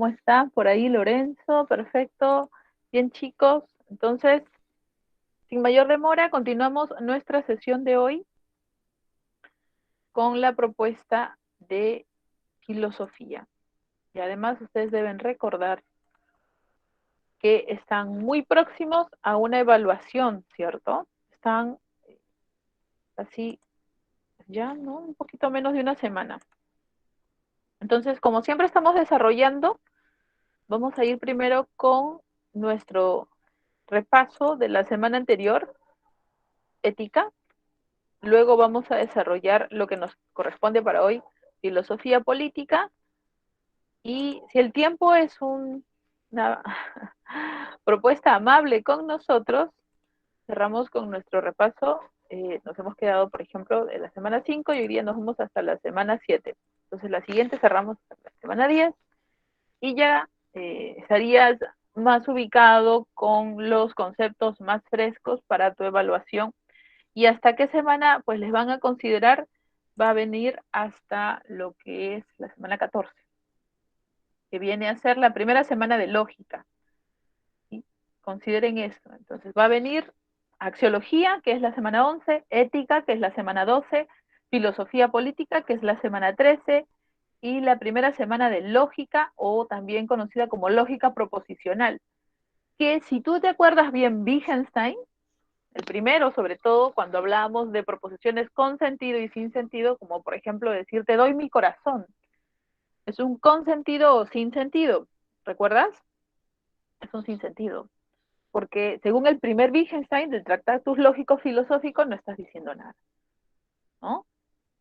¿Cómo están por ahí, Lorenzo? Perfecto. Bien, chicos. Entonces, sin mayor demora, continuamos nuestra sesión de hoy con la propuesta de filosofía. Y además, ustedes deben recordar que están muy próximos a una evaluación, ¿cierto? Están así, ya, ¿no? Un poquito menos de una semana. Entonces, como siempre estamos desarrollando, vamos a ir primero con nuestro repaso de la semana anterior, ética. Luego vamos a desarrollar lo que nos corresponde para hoy, filosofía política. Y si el tiempo es una propuesta amable con nosotros, cerramos con nuestro repaso. Nos hemos quedado, por ejemplo, de la semana 5 y hoy día nos vamos hasta la semana 7. Entonces la siguiente cerramos hasta la semana 10 y ya estarías más ubicado con los conceptos más frescos para tu evaluación. ¿Y hasta qué semana pues les van a considerar? Va a venir hasta lo que es la semana 14, que viene a ser la primera semana de lógica. ¿Sí? Consideren esto. Entonces va a venir axiología, que es la semana 11, ética, que es la semana 12, filosofía política, que es la semana 13, y la primera semana de lógica, o también conocida como lógica proposicional, que si tú te acuerdas bien, Wittgenstein, el primero, sobre todo, cuando hablamos de proposiciones con sentido y sin sentido, como por ejemplo decir, te doy mi corazón. ¿Es un con sentido o sin sentido? ¿Recuerdas? Es un sin sentido. Porque según el primer Wittgenstein del Tractatus Lógico Filosófico, no estás diciendo nada, ¿no?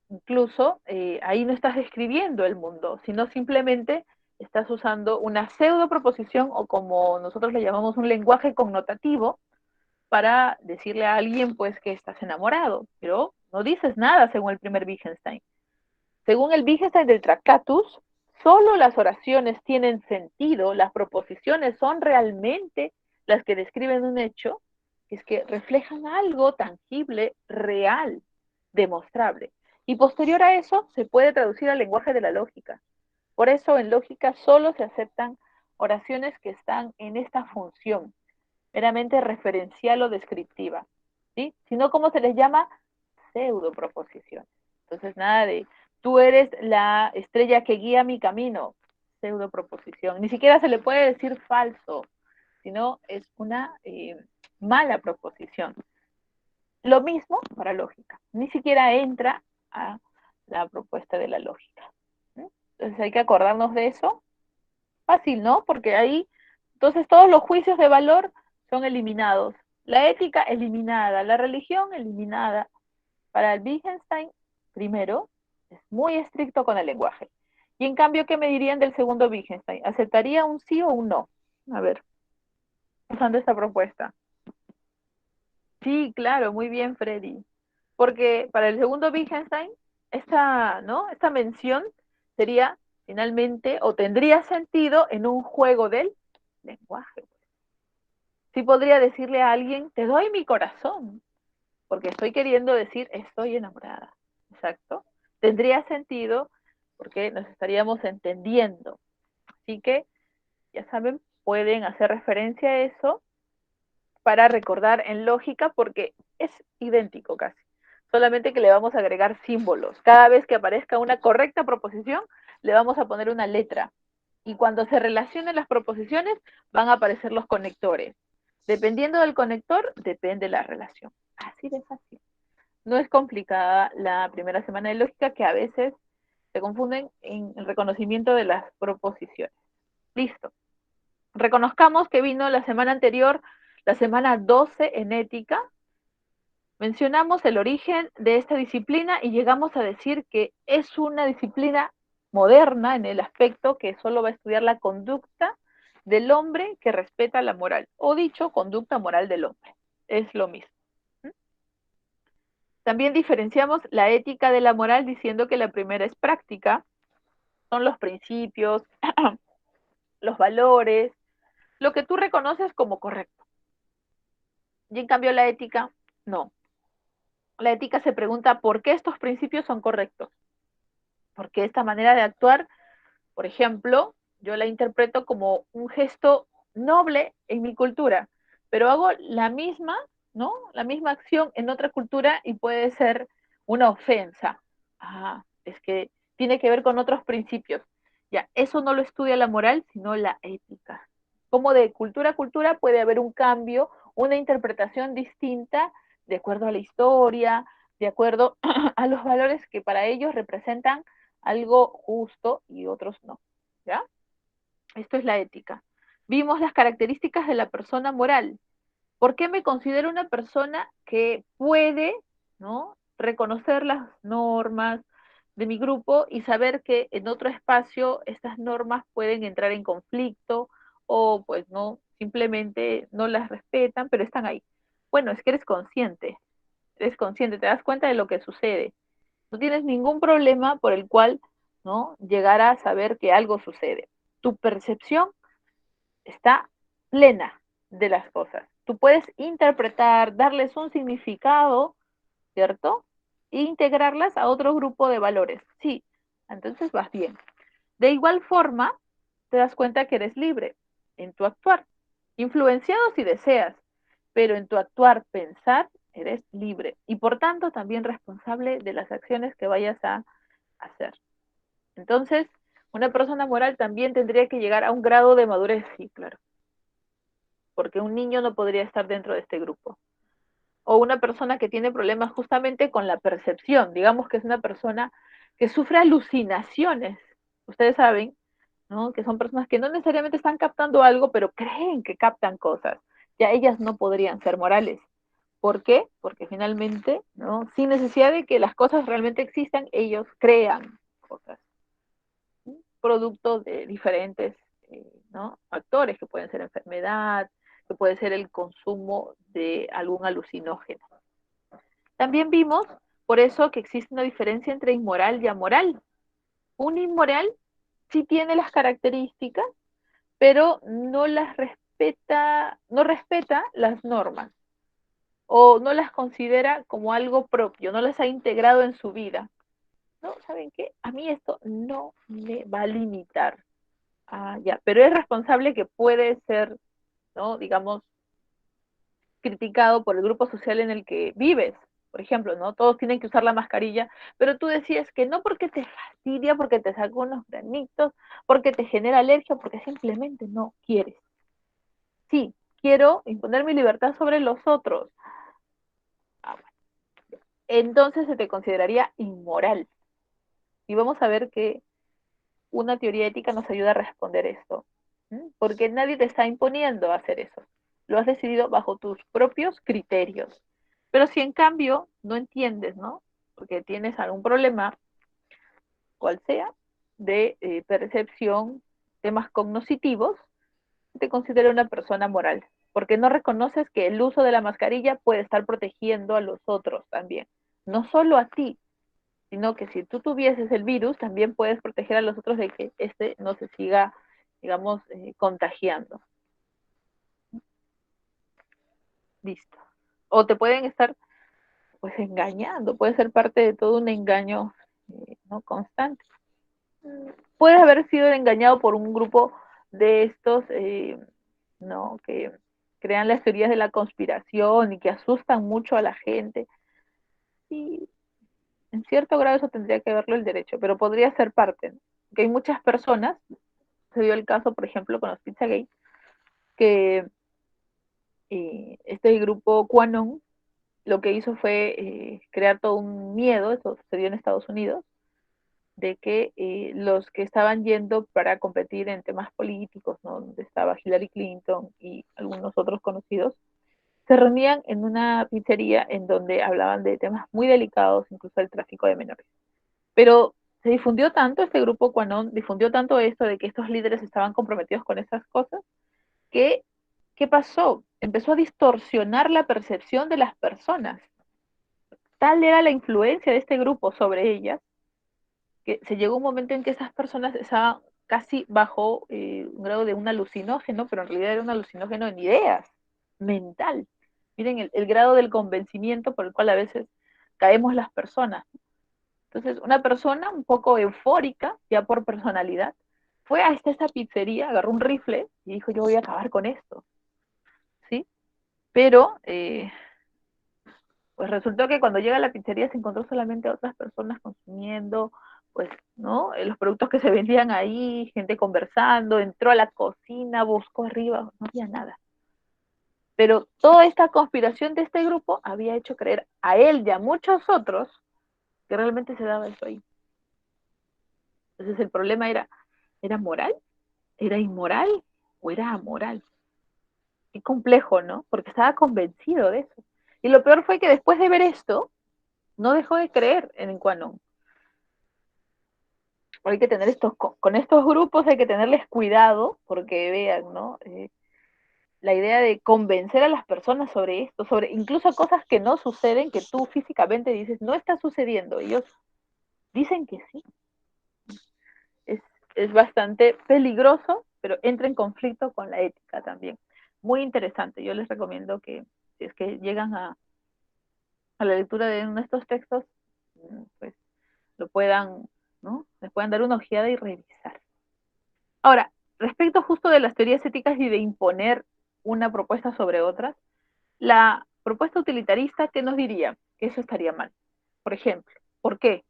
Incluso ahí no estás describiendo el mundo, sino simplemente estás usando una pseudo proposición o como nosotros le llamamos un lenguaje connotativo, para decirle a alguien pues que estás enamorado, pero no dices nada según el primer Wittgenstein. Según el Wittgenstein del Tractatus, solo las oraciones tienen sentido, las proposiciones son realmente las que describen un hecho, es que reflejan algo tangible, real, demostrable. Y posterior a eso se puede traducir al lenguaje de la lógica. Por eso en lógica solo se aceptan oraciones que están en esta función, meramente referencial o descriptiva, ¿sí? Sino como se les llama pseudoproposiciones. Entonces, nada de tú eres la estrella que guía mi camino, pseudoproposición. Ni siquiera se le puede decir falso, sino es una mala proposición. Lo mismo para lógica, ni siquiera entra a la propuesta de la lógica. ¿Sí? Entonces hay que acordarnos de eso. Fácil, ¿no? Porque ahí, entonces todos los juicios de valor son eliminados. La ética eliminada, la religión eliminada. Para el Wittgenstein, primero, es muy estricto con el lenguaje. Y en cambio, ¿qué me dirían del segundo Wittgenstein? ¿Aceptaría un sí o un no? A ver, usando esta propuesta. Sí, claro, muy bien, Freddy. Porque para el segundo Wittgenstein, ¿no? Esta mención sería finalmente o tendría sentido en un juego del lenguaje. Sí podría decirle a alguien, te doy mi corazón, porque estoy queriendo decir, estoy enamorada. Exacto. Tendría sentido porque nos estaríamos entendiendo. Así que, ya saben, pueden hacer referencia a eso para recordar en lógica porque es idéntico casi. Solamente que le vamos a agregar símbolos. Cada vez que aparezca una correcta proposición, le vamos a poner una letra. Y cuando se relacionen las proposiciones, van a aparecer los conectores. Dependiendo del conector, depende la relación. Así de fácil. No es complicada la primera semana de lógica, que a veces se confunden en el reconocimiento de las proposiciones. Listo. Reconozcamos que vino la semana anterior, la semana 12 en ética. Mencionamos el origen de esta disciplina y llegamos a decir que es una disciplina moderna en el aspecto que solo va a estudiar la conducta del hombre que respeta la moral, o dicho, conducta moral del hombre. Es lo mismo. También diferenciamos la ética de la moral diciendo que la primera es práctica, son los principios, los valores, lo que tú reconoces como correcto. Y en cambio la ética, no. La ética se pregunta por qué estos principios son correctos, por qué esta manera de actuar, por ejemplo, yo la interpreto como un gesto noble en mi cultura, pero hago la misma, ¿no? La misma acción en otra cultura y puede ser una ofensa. Ah, es que tiene que ver con otros principios. Ya, eso no lo estudia la moral, sino la ética. Como de cultura a cultura puede haber un cambio, una interpretación distinta de acuerdo a la historia, de acuerdo a los valores que para ellos representan algo justo y otros no. ¿Ya? Esto es la ética. Vimos las características de la persona moral. ¿Por qué me considero una persona que puede, ¿no?, reconocer las normas de mi grupo y saber que en otro espacio estas normas pueden entrar en conflicto o pues no, simplemente no las respetan, pero están ahí? Bueno, es que eres consciente, te das cuenta de lo que sucede. No tienes ningún problema por el cual, ¿no?, llegar a saber que algo sucede. Tu percepción está plena de las cosas. Tú puedes interpretar, darles un significado, ¿cierto? E integrarlas a otro grupo de valores. Sí, entonces vas bien. De igual forma, te das cuenta que eres libre en tu actuar, influenciado si deseas, pero en tu actuar, pensar, eres libre y por tanto también responsable de las acciones que vayas a hacer. Entonces, una persona moral también tendría que llegar a un grado de madurez, sí, claro, porque un niño no podría estar dentro de este grupo. O una persona que tiene problemas justamente con la percepción, digamos que es una persona que sufre alucinaciones. Ustedes saben, ¿no?, que son personas que no necesariamente están captando algo, pero creen que captan cosas. Ya ellas no podrían ser morales. ¿Por qué? Porque finalmente, ¿no?, sin necesidad de que las cosas realmente existan, ellos crean cosas, ¿sí?, producto de diferentes, ¿no?, factores, que pueden ser enfermedad, que puede ser el consumo de algún alucinógeno. También vimos, por eso, que existe una diferencia entre inmoral y amoral. Un inmoral sí tiene las características, pero no las respeta, no respeta las normas, o no las considera como algo propio, no las ha integrado en su vida. No, ¿saben qué? A mí esto no me va a limitar. Ah, ya, pero es responsable que puede ser, ¿no?, digamos, criticado por el grupo social en el que vives. Por ejemplo, ¿no?, todos tienen que usar la mascarilla, pero tú decías que no porque te fastidia, porque te saca unos granitos, porque te genera alergia, porque simplemente no quieres. Sí, quiero imponer mi libertad sobre los otros. Ah, bueno. Entonces se te consideraría inmoral. Y vamos a ver que una teoría ética nos ayuda a responder esto. Porque nadie te está imponiendo a hacer eso. Lo has decidido bajo tus propios criterios. Pero si en cambio no entiendes, ¿no?, porque tienes algún problema, cual sea, de percepción, temas cognitivos, te considero una persona moral, porque no reconoces que el uso de la mascarilla puede estar protegiendo a los otros también. No solo a ti, sino que si tú tuvieses el virus, también puedes proteger a los otros de que este no se siga, digamos, contagiando. Listo. O te pueden estar, pues, engañando, puede ser parte de todo un engaño, ¿no?, constante. Puedes haber sido engañado por un grupo de estos, ¿no?, que crean las teorías de la conspiración y que asustan mucho a la gente. Y en cierto grado eso tendría que verlo el derecho, pero podría ser parte, ¿no? Que hay muchas personas, se dio el caso, por ejemplo, con los Pizzagate, que este grupo QAnon lo que hizo fue crear todo un miedo, eso sucedió en Estados Unidos, de que los que estaban yendo para competir en temas políticos, ¿no?, donde estaba Hillary Clinton y algunos otros conocidos, se reunían en una pizzería en donde hablaban de temas muy delicados, incluso el tráfico de menores. Pero se difundió tanto, este grupo QAnon difundió tanto esto de que estos líderes estaban comprometidos con esas cosas, que, ¿qué pasó? Empezó a distorsionar la percepción de las personas. Tal era la influencia de este grupo sobre ellas, que se llegó un momento en que esas personas estaban casi bajo un grado de un alucinógeno, pero en realidad era un alucinógeno en ideas, mental. Miren el grado del convencimiento por el cual a veces caemos las personas. Entonces, una persona un poco eufórica, ya por personalidad, fue a esa pizzería, agarró un rifle y dijo, yo voy a acabar con esto, ¿sí? Pero, pues resultó que cuando llega a la pizzería se encontró solamente a otras personas consumiendo, pues, ¿no? Los productos que se vendían ahí, gente conversando, entró a la cocina, buscó arriba, no había nada. Pero toda esta conspiración de este grupo había hecho creer a él y a muchos otros que realmente se daba eso ahí. Entonces el problema ¿era moral? ¿Era inmoral? ¿O era amoral? Qué complejo, ¿no? Porque estaba convencido de eso. Y lo peor fue que después de ver esto, no dejó de creer en QAnon. Hay que tener con estos grupos hay que tenerles cuidado, porque vean, ¿no? La idea de convencer a las personas sobre esto, sobre incluso cosas que no suceden, que tú físicamente dices, no está sucediendo. Ellos dicen que sí. Es, es bastante peligroso, pero entra en conflicto con la ética también. Muy interesante. Yo les recomiendo que, si es que llegan a la lectura de uno de estos textos, pues lo puedan, ¿no? Les puedan dar una ojeada y revisar. Ahora, respecto justo de las teorías éticas y de imponer una propuesta sobre otras, la propuesta utilitarista, ¿qué nos diría? Que eso estaría mal. Por ejemplo, ¿por qué?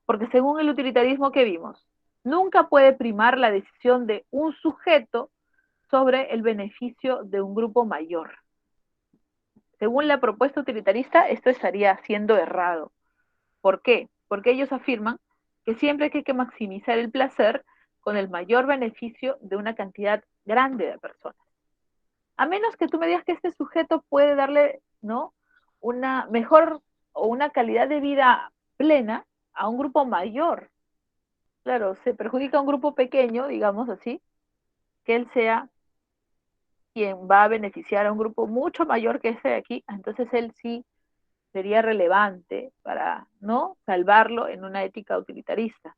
Porque según el utilitarismo que vimos, nunca puede primar la decisión de un sujeto sobre el beneficio de un grupo mayor. Según la propuesta utilitarista, esto estaría siendo errado. ¿Por qué? Porque ellos afirman que siempre hay que maximizar el placer con el mayor beneficio de una cantidad grande de personas. A menos que tú me digas que este sujeto puede darle, ¿no?, una mejor o una calidad de vida plena a un grupo mayor. Claro, se perjudica a un grupo pequeño, digamos así, que él sea quien va a beneficiar a un grupo mucho mayor que ese de aquí, entonces él sí sería relevante para, ¿no?, salvarlo en una ética utilitarista.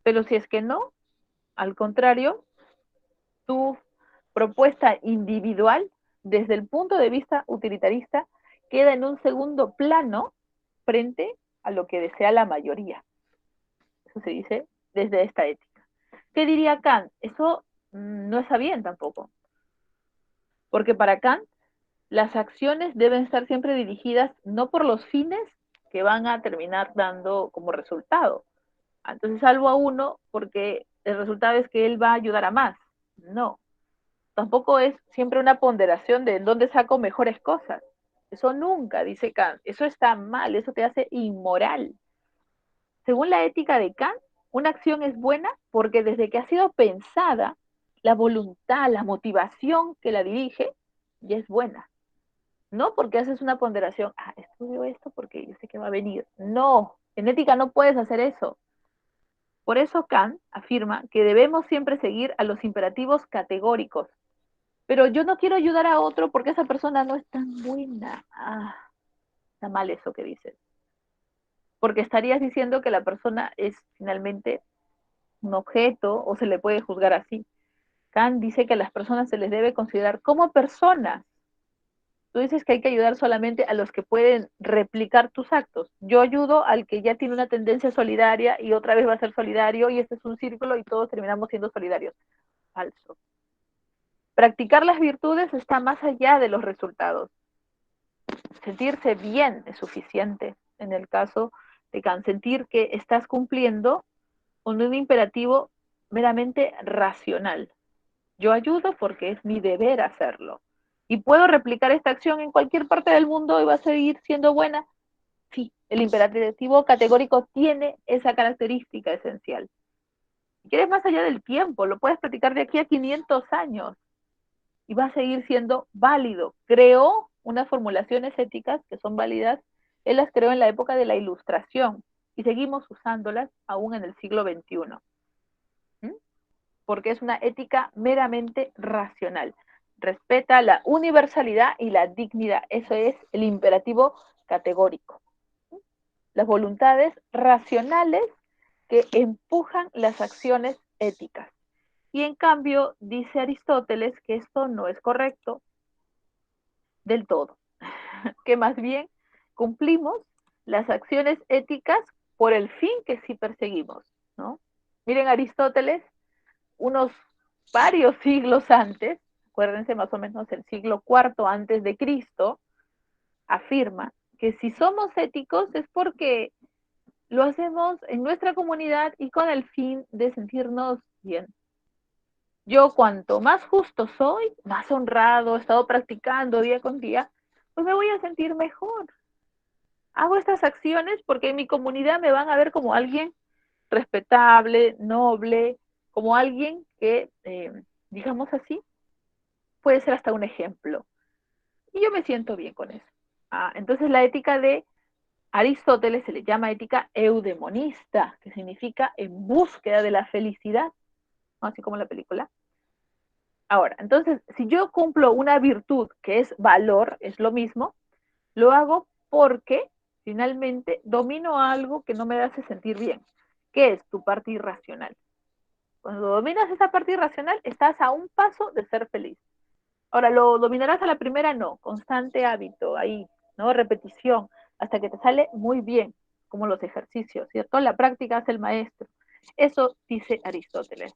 Pero si es que no, al contrario, tu propuesta individual, desde el punto de vista utilitarista, queda en un segundo plano frente a lo que desea la mayoría. Eso se dice desde esta ética. ¿Qué diría Kant? Eso no está bien tampoco, porque para Kant las acciones deben estar siempre dirigidas no por los fines que van a terminar dando como resultado. Entonces salvo a uno porque el resultado es que él va a ayudar a más. No, tampoco es siempre una ponderación de en dónde saco mejores cosas. Eso nunca, dice Kant. Eso está mal, eso te hace inmoral. Según la ética de Kant, una acción es buena porque desde que ha sido pensada, la voluntad, la motivación que la dirige, ya es buena. No porque haces una ponderación, estudio esto porque yo sé que va a venir. No, en ética no puedes hacer eso. Por eso Kant afirma que debemos siempre seguir a los imperativos categóricos. Pero yo no quiero ayudar a otro porque esa persona no es tan buena. Está mal eso que dices. Porque estarías diciendo que la persona es finalmente un objeto o se le puede juzgar así. Kant dice que a las personas se les debe considerar como personas. Tú dices que hay que ayudar solamente a los que pueden replicar tus actos. Yo ayudo al que ya tiene una tendencia solidaria y otra vez va a ser solidario y este es un círculo y todos terminamos siendo solidarios. Falso. Practicar las virtudes está más allá de los resultados. Sentirse bien es suficiente en el caso de Kant. Sentir que estás cumpliendo con un imperativo meramente racional. Yo ayudo porque es mi deber hacerlo. ¿Y puedo replicar esta acción en cualquier parte del mundo y va a seguir siendo buena? Sí, el imperativo categórico tiene esa característica esencial. Si quieres más allá del tiempo, lo puedes practicar de aquí a 500 años y va a seguir siendo válido. Creó unas formulaciones éticas que son válidas, él las creó en la época de la Ilustración y seguimos usándolas aún en el siglo XXI. Porque es una ética meramente racional. Respeta la universalidad y la dignidad. Eso es el imperativo categórico. Las voluntades racionales que empujan las acciones éticas. Y en cambio, dice Aristóteles que esto no es correcto del todo, que más bien cumplimos las acciones éticas por el fin que sí perseguimos, ¿no? Miren, Aristóteles unos varios siglos antes, acuérdense más o menos el siglo cuarto antes de Cristo, afirma que si somos éticos es porque lo hacemos en nuestra comunidad y con el fin de sentirnos bien. Yo cuanto más justo soy, más honrado, he estado practicando día con día, pues me voy a sentir mejor. Hago estas acciones porque en mi comunidad me van a ver como alguien respetable, noble, como alguien que, digamos así, puede ser hasta un ejemplo. Y yo me siento bien con eso. Entonces la ética de Aristóteles se le llama ética eudemonista, que significa en búsqueda de la felicidad, ¿no? Así como la película. Ahora, entonces, si yo cumplo una virtud que es valor, es lo mismo, lo hago porque finalmente domino algo que no me hace sentir bien, que es tu parte irracional. Cuando dominas esa parte irracional, estás a un paso de ser feliz. Ahora, ¿lo dominarás a la primera? No, constante hábito, ahí, ¿no? Repetición, hasta que te sale muy bien, como los ejercicios, ¿cierto? La práctica hace el maestro. Eso dice Aristóteles.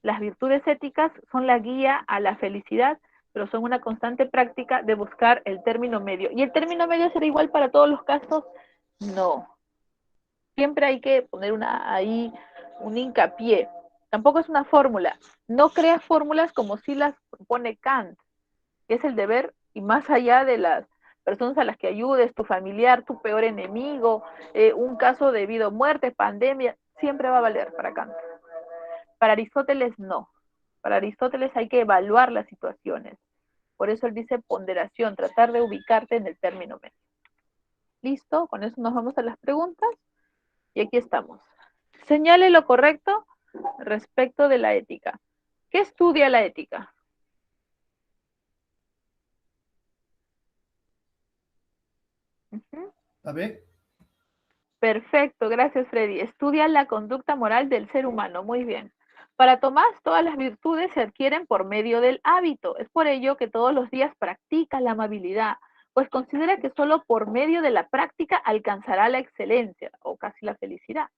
Las virtudes éticas son la guía a la felicidad, pero son una constante práctica de buscar el término medio. ¿Y el término medio será igual para todos los casos? No. Siempre hay que poner ahí un hincapié. Tampoco es una fórmula. No creas fórmulas como si las propone Kant, que es el deber y más allá de las personas a las que ayudes, tu familiar, tu peor enemigo, un caso de vida o muerte, pandemia, siempre va a valer para Kant. Para Aristóteles no. Para Aristóteles hay que evaluar las situaciones. Por eso él dice ponderación, tratar de ubicarte en el término medio. ¿Listo? Con eso nos vamos a las preguntas. Y aquí estamos. Señale lo correcto respecto de la ética. ¿Qué estudia la ética? A ver. Perfecto, gracias Freddy. Estudia la conducta moral del ser humano. Muy bien. Para Tomás, todas las virtudes se adquieren por medio del hábito. Es por ello que todos los días practica la amabilidad, pues considera que solo por medio de la práctica alcanzará la excelencia o casi la felicidad.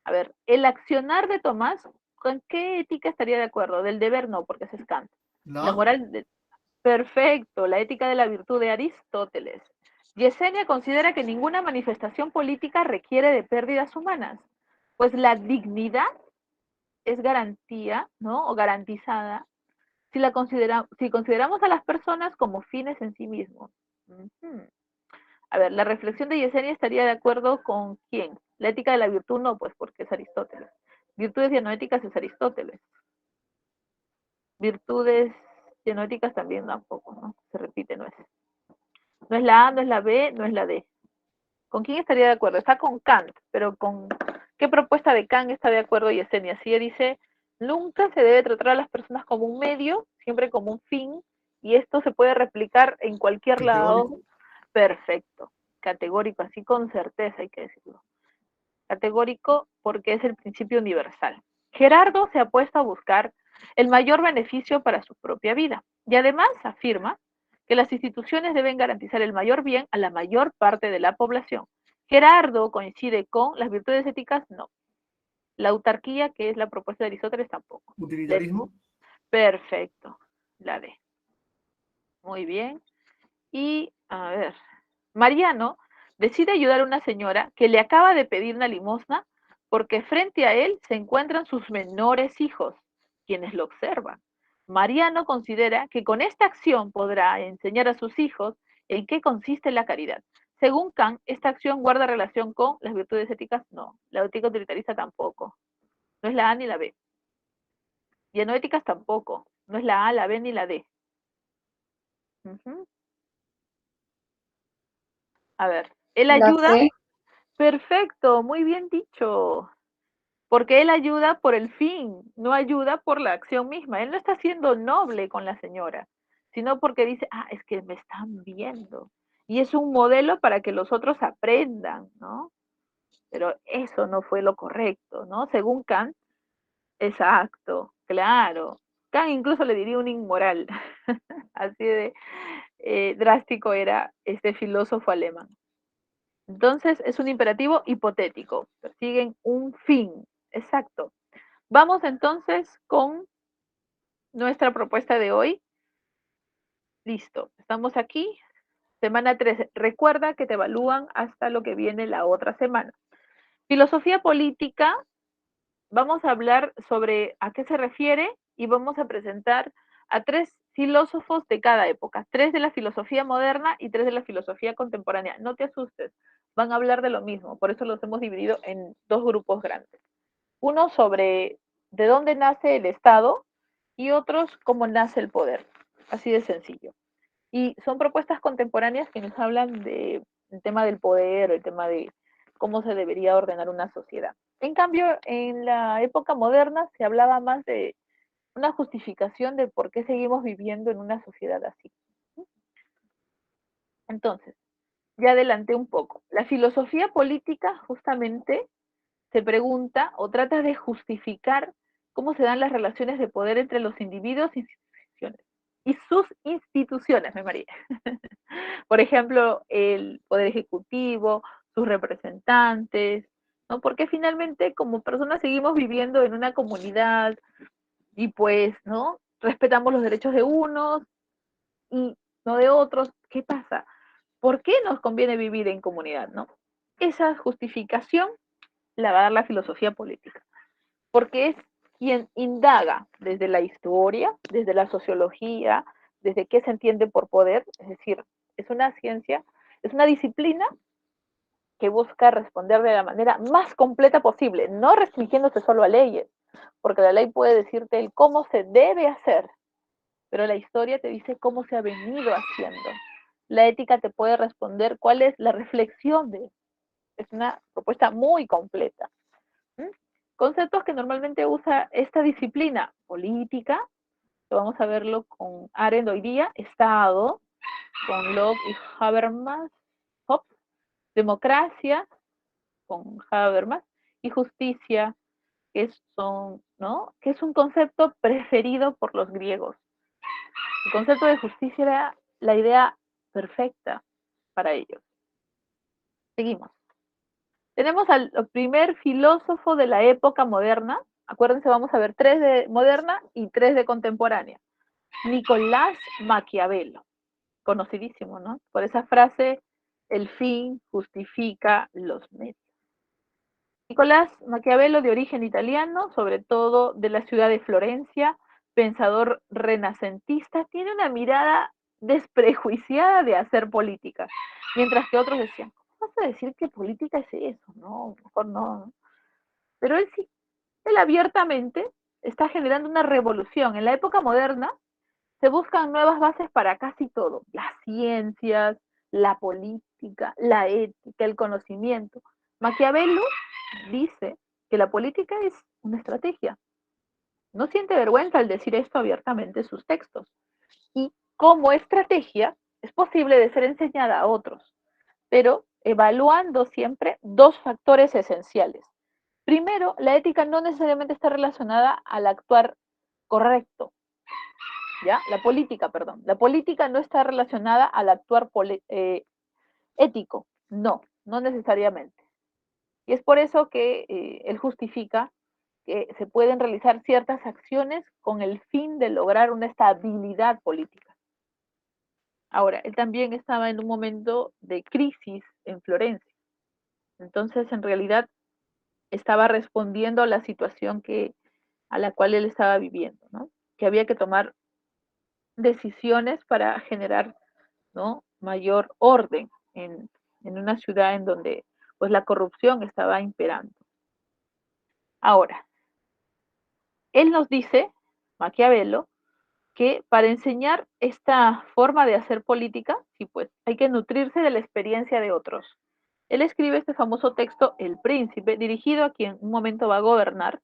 A ver, el accionar de Tomás, ¿con qué ética estaría de acuerdo? Del deber no, porque es Kant. La No. moral, perfecto, la ética de la virtud de Aristóteles. Yesenia considera que ninguna manifestación política requiere de pérdidas humanas, pues la dignidad es garantía, ¿no? O garantizada si consideramos a las personas como fines en sí mismos. A ver, la reflexión de Yesenia estaría de acuerdo con quién. La ética de la virtud no, pues porque es Aristóteles. Virtudes dianoéticas es Aristóteles. Virtudes dianoéticas también tampoco, ¿no? Se repite, no es. No es la A, no es la B, no es la D. ¿Con quién estaría de acuerdo? Está con Kant, pero ¿con qué propuesta de Kant está de acuerdo Yesenia? Sí, dice, nunca se debe tratar a las personas como un medio, siempre como un fin, y esto se puede replicar en cualquier lado. Categórico. Perfecto, categórico, así con certeza hay que decirlo. Categórico porque es el principio universal. Gerardo se ha puesto a buscar el mayor beneficio para su propia vida y además afirma que las instituciones deben garantizar el mayor bien a la mayor parte de la población. Gerardo coincide con las virtudes éticas, no. La autarquía, que es la propuesta de Aristóteles, tampoco. Utilitarismo. Perfecto, la D. Muy bien. Y, a ver, Mariano decide ayudar a una señora que le acaba de pedir una limosna porque frente a él se encuentran sus menores hijos, quienes lo observan. Mariano considera que con esta acción podrá enseñar a sus hijos en qué consiste la caridad. Según Kant, esta acción guarda relación con las virtudes éticas, no. La ética utilitarista tampoco. No es la A ni la B. Y en no éticas tampoco. No es la A, la B ni la D. A ver, él La ayuda. C. Perfecto, muy bien dicho. Porque él ayuda por el fin, no ayuda por la acción misma. Él no está siendo noble con la señora, sino porque dice, es que me están viendo. Y es un modelo para que los otros aprendan, ¿no? Pero eso no fue lo correcto, ¿no? Según Kant, exacto, claro. Kant incluso le diría un inmoral. Así de drástico era este filósofo alemán. Entonces, es un imperativo hipotético. Persiguen un fin. Exacto. Vamos entonces con nuestra propuesta de hoy. Listo, estamos aquí. Semana 3. Recuerda que te evalúan hasta lo que viene la otra semana. Filosofía política, vamos a hablar sobre a qué se refiere y vamos a presentar a 3 filósofos de cada época, 3 de la filosofía moderna y 3 de la filosofía contemporánea. No te asustes, van a hablar de lo mismo, por eso los hemos dividido en 2 grupos grandes. Uno sobre de dónde nace el Estado y otros cómo nace el poder. Así de sencillo. Y son propuestas contemporáneas que nos hablan del tema del poder, el tema de cómo se debería ordenar una sociedad. En cambio, en la época moderna se hablaba más de una justificación de por qué seguimos viviendo en una sociedad así. Entonces, ya adelanté un poco. La filosofía política justamente se pregunta o trata de justificar cómo se dan las relaciones de poder entre los individuos y instituciones. Y sus instituciones, me maría. Por ejemplo, el poder ejecutivo, sus representantes, ¿no? Porque finalmente como personas seguimos viviendo en una comunidad y pues, ¿no? Respetamos los derechos de unos y no de otros. ¿Qué pasa? ¿Por qué nos conviene vivir en comunidad, no? Esa justificación la va a dar la filosofía política, porque es quien indaga desde la historia, desde la sociología, desde qué se entiende por poder, es decir, es una ciencia, es una disciplina que busca responder de la manera más completa posible, no restringiéndose solo a leyes, porque la ley puede decirte el cómo se debe hacer, pero la historia te dice cómo se ha venido haciendo. La ética te puede responder cuál es la reflexión de. Es una propuesta muy completa. ¿Mm? Conceptos que normalmente usa esta disciplina política, que vamos a verlo con Arendt hoy día, Estado, con Locke y Habermas, Hobbes, democracia, con Habermas, y justicia, que es un concepto preferido por los griegos. El concepto de justicia era la idea perfecta para ellos. Seguimos. Tenemos al primer filósofo de la época moderna. Acuérdense, vamos a ver 3 de moderna y 3 de contemporánea. Nicolás Maquiavelo, conocidísimo, ¿no? Por esa frase, el fin justifica los medios. Nicolás Maquiavelo, de origen italiano, sobre todo de la ciudad de Florencia, pensador renacentista, tiene una mirada desprejuiciada de hacer política, mientras que otros decían, ¿cómo vas a decir que política es eso? No, mejor no. Pero él sí, él abiertamente está generando una revolución. En la época moderna se buscan nuevas bases para casi todo, las ciencias, la política, la ética, el conocimiento. Maquiavelo dice que la política es una estrategia. No siente vergüenza al decir esto abiertamente en sus textos. Y como estrategia es posible de ser enseñada a otros, pero evaluando siempre 2 factores esenciales. Primero, la ética no necesariamente está relacionada al actuar correcto, ¿ya? La política, perdón. La política no está relacionada al actuar ético. No, no necesariamente. Y es por eso que él justifica que se pueden realizar ciertas acciones con el fin de lograr una estabilidad política. Ahora, él también estaba en un momento de crisis en Florencia. Entonces, en realidad, estaba respondiendo a la situación a la cual él estaba viviendo, ¿no? Que había que tomar decisiones para generar, ¿no? Mayor orden en una ciudad en donde pues la corrupción estaba imperando. Ahora, él nos dice, Maquiavelo, que para enseñar esta forma de hacer política, sí, pues hay que nutrirse de la experiencia de otros. Él escribe este famoso texto, El Príncipe, dirigido a quien un momento va a gobernar,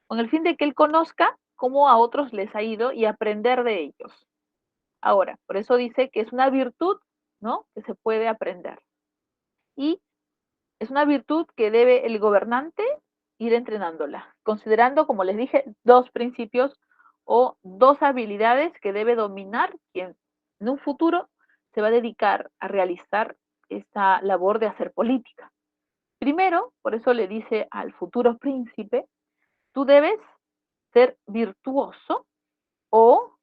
con el fin de que él conozca cómo a otros les ha ido y aprender de ellos. Ahora, por eso dice que es una virtud, ¿no? Que se puede aprender. Y es una virtud que debe el gobernante ir entrenándola, considerando, como les dije, 2 principios o 2 habilidades que debe dominar quien en un futuro se va a dedicar a realizar esta labor de hacer política. Primero, por eso le dice al futuro príncipe, tú debes ser virtuoso o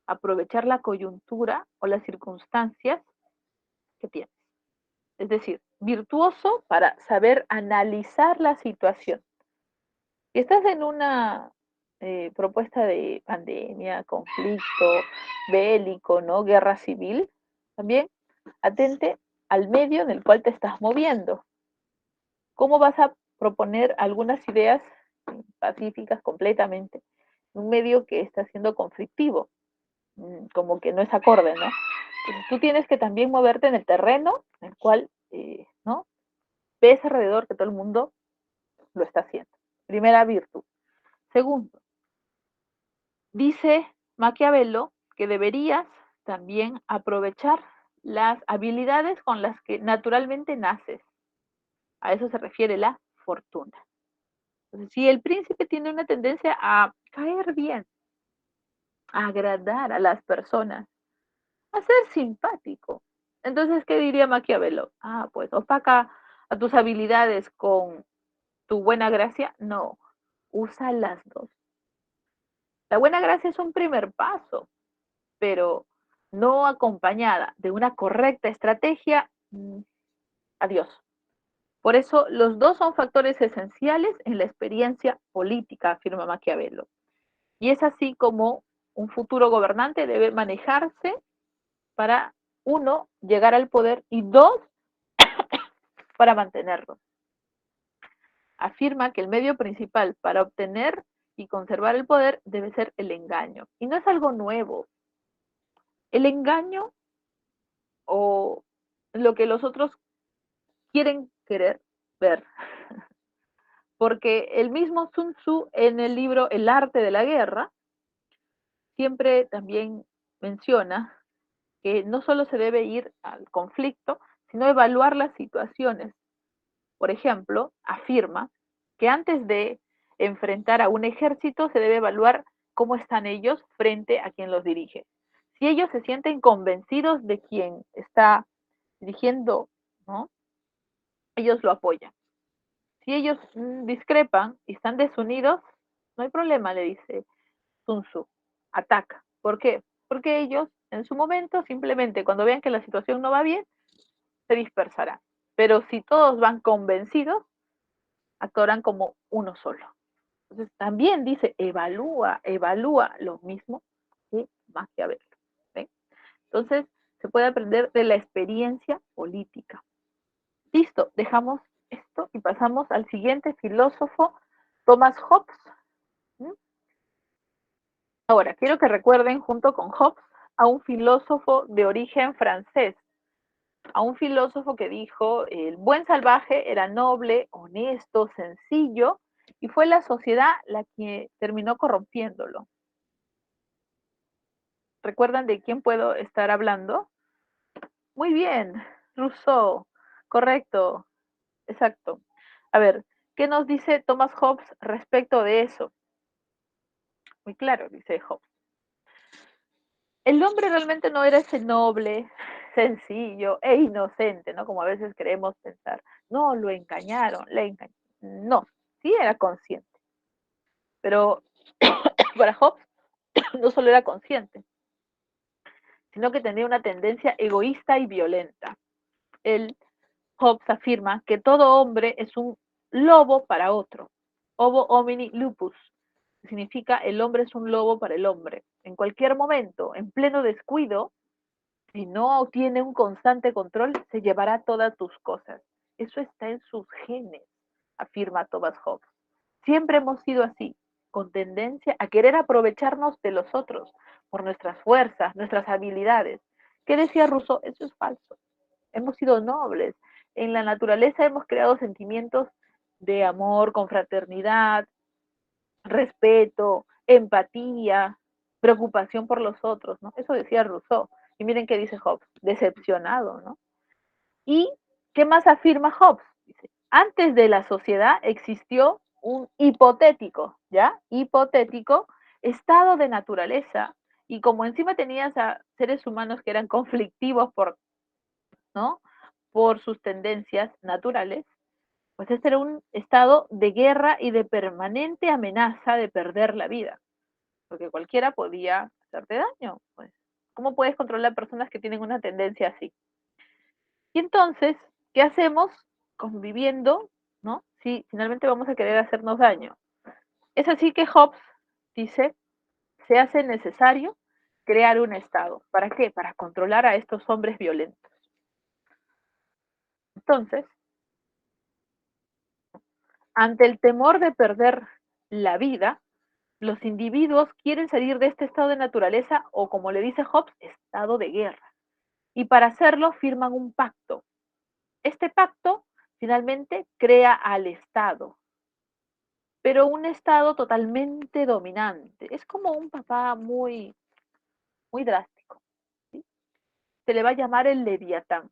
aprovechar la coyuntura o las circunstancias que tienes. Es decir, virtuoso para saber analizar la situación. Si estás en una propuesta de pandemia, conflicto bélico, ¿no? Guerra civil, también atente al medio en el cual te estás moviendo. ¿Cómo vas a proponer algunas ideas pacíficas completamente en un medio que está siendo conflictivo? Como que no es acorde, ¿no? Entonces, tú tienes que también moverte en el terreno en el cual, ¿no? Ves alrededor que todo el mundo lo está haciendo. Primera virtud. Segundo, dice Maquiavelo que deberías también aprovechar las habilidades con las que naturalmente naces. A eso se refiere la fortuna. Entonces, si el príncipe tiene una tendencia a caer bien, a agradar a las personas, a ser simpático, entonces, ¿qué diría Maquiavelo? Ah, pues opaca a tus habilidades con tu buena gracia. No, usa las dos. La buena gracia es un primer paso, pero no acompañada de una correcta estrategia, adiós. Por eso los dos son factores esenciales en la experiencia política, afirma Maquiavelo. Y es así como un futuro gobernante debe manejarse para, uno, llegar al poder y dos, para mantenerlo. Afirma que el medio principal para obtener y conservar el poder debe ser el engaño. Y no es algo nuevo. El engaño o lo que los otros quieren querer ver. Porque el mismo Sun Tzu en el libro El arte de la guerra siempre también menciona que no solo se debe ir al conflicto, sino evaluar las situaciones. Por ejemplo, afirma que antes de enfrentar a un ejército se debe evaluar cómo están ellos frente a quien los dirige. Si ellos se sienten convencidos de quien está dirigiendo, ¿no? Ellos lo apoyan. Si ellos discrepan y están desunidos, no hay problema, le dice Sun Tzu. Ataca. ¿Por qué? Porque ellos, en su momento, simplemente cuando vean que la situación no va bien, se dispersarán. Pero si todos van convencidos, actuarán como uno solo. Entonces, también dice, evalúa lo mismo que Maquiavelo. ¿Ven? Entonces, se puede aprender de la experiencia política. Listo, dejamos esto y pasamos al siguiente filósofo, Thomas Hobbes. ¿Mm? Ahora, quiero que recuerden junto con Hobbes a un filósofo de origen francés, a un filósofo que dijo, el buen salvaje era noble, honesto, sencillo, y fue la sociedad la que terminó corrompiéndolo. ¿Recuerdan de quién puedo estar hablando? Muy bien, Rousseau, correcto, exacto. A ver, ¿qué nos dice Thomas Hobbes respecto de eso? Muy claro, dice Hobbes. El hombre realmente no era ese noble, sencillo e inocente, ¿no? Como a veces queremos pensar. No, lo engañaron, le engañaron. No, sí era consciente. Pero para Hobbes no solo era consciente, sino que tenía una tendencia egoísta y violenta. El Hobbes afirma que todo hombre es un lobo para otro. Ovo homini lupus. Significa el hombre es un lobo para el hombre. En cualquier momento, en pleno descuido, si no tiene un constante control, se llevará todas tus cosas. Eso está en sus genes, afirma Thomas Hobbes. Siempre hemos sido así, con tendencia a querer aprovecharnos de los otros por nuestras fuerzas, nuestras habilidades. ¿Qué decía Rousseau? Eso es falso. Hemos sido nobles. En la naturaleza hemos creado sentimientos de amor, confraternidad, respeto, empatía, preocupación por los otros, ¿no? Eso decía Rousseau. Y miren qué dice Hobbes, decepcionado, ¿no? ¿Y qué más afirma Hobbes? Dice, antes de la sociedad existió un hipotético, ¿ya? Hipotético estado de naturaleza. Y como encima tenías a seres humanos que eran conflictivos por, ¿no? Por sus tendencias naturales, Pues este era un estado de guerra y de permanente amenaza de perder la vida, porque cualquiera podía hacerte daño. Pues, ¿cómo puedes controlar personas que tienen una tendencia así? Y entonces, ¿qué hacemos conviviendo, no? Si finalmente vamos a querer hacernos daño. Es así que Hobbes dice, se hace necesario crear un Estado. ¿Para qué? Para controlar a estos hombres violentos. Entonces, ante el temor de perder la vida, los individuos quieren salir de este estado de naturaleza o, como le dice Hobbes, estado de guerra. Y para hacerlo firman un pacto. Este pacto finalmente crea al Estado, pero un Estado totalmente dominante. Es como un papá muy drástico. ¿Sí? Se le va a llamar el Leviatán.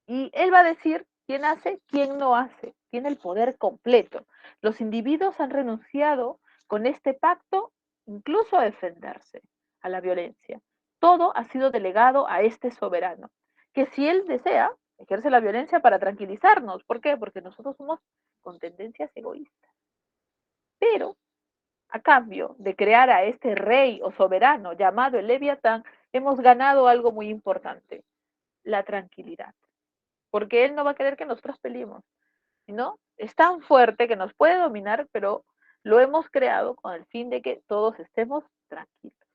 Y él va a decir quién hace, quién no hace. Tiene el poder completo. Los individuos han renunciado con este pacto incluso a defenderse, a la violencia. Todo ha sido delegado a este soberano, que si él desea, ejerce la violencia para tranquilizarnos. ¿Por qué? Porque nosotros somos con tendencias egoístas. Pero a cambio de crear a este rey o soberano llamado el Leviatán, hemos ganado algo muy importante, la tranquilidad. Porque él no va a querer que nosotros peleemos, ¿no? Es tan fuerte que nos puede dominar, pero lo hemos creado con el fin de que todos estemos tranquilos.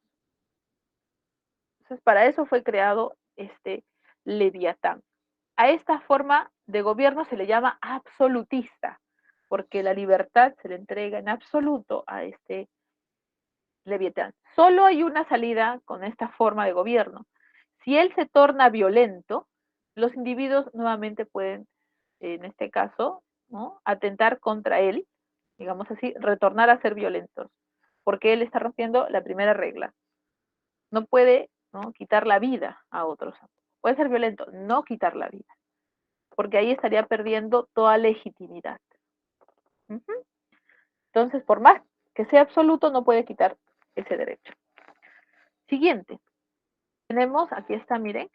Entonces, para eso fue creado este Leviatán. A esta forma de gobierno se le llama absolutista, porque la libertad se le entrega en absoluto a este Leviatán. Solo hay una salida con esta forma de gobierno. Si él se torna violento, los individuos nuevamente pueden, en este caso, ¿no?, atentar contra él, digamos así, retornar a ser violentos, porque él está rompiendo la primera regla. No puede, ¿no?, quitar la vida a otros. Puede ser violento, no quitar la vida, porque ahí estaría perdiendo toda legitimidad. Entonces, por más que sea absoluto, no puede quitar ese derecho. Siguiente. Tenemos, aquí está, miren,